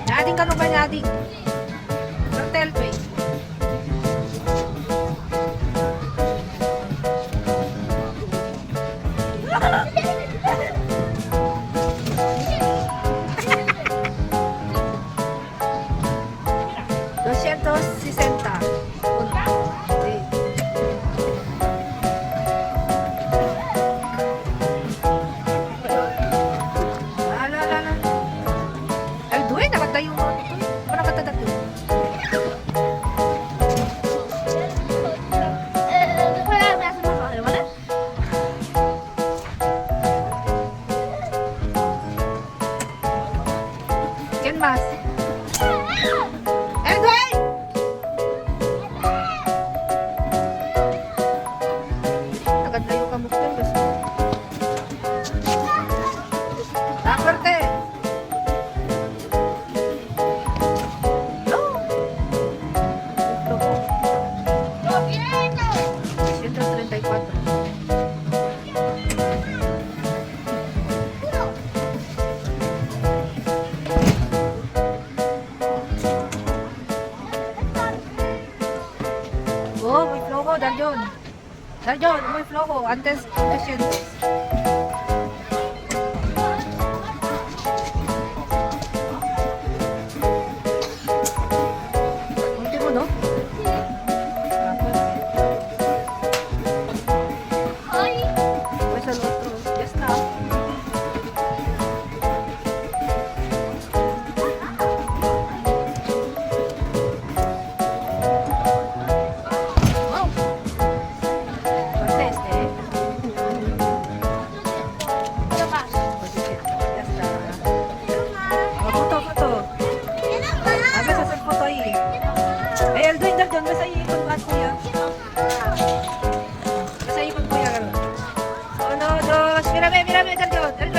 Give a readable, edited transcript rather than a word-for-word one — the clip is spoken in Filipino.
Nyading ka no ba nyading? Hotel pay. $260. Nakadayo mo ito. Para katadato. ¿Quién más? ¡Edwin! Nakadayo ka mo ito. Aparte. Oh, muy flojo, Darjon. Darjon, muy flojo. Antes, sientes. Último, ¿no? Pues el otro, ya está. Doon basta iikot mo at kuya. Basta ikot kuya. 1, 2, mírame, Darjon.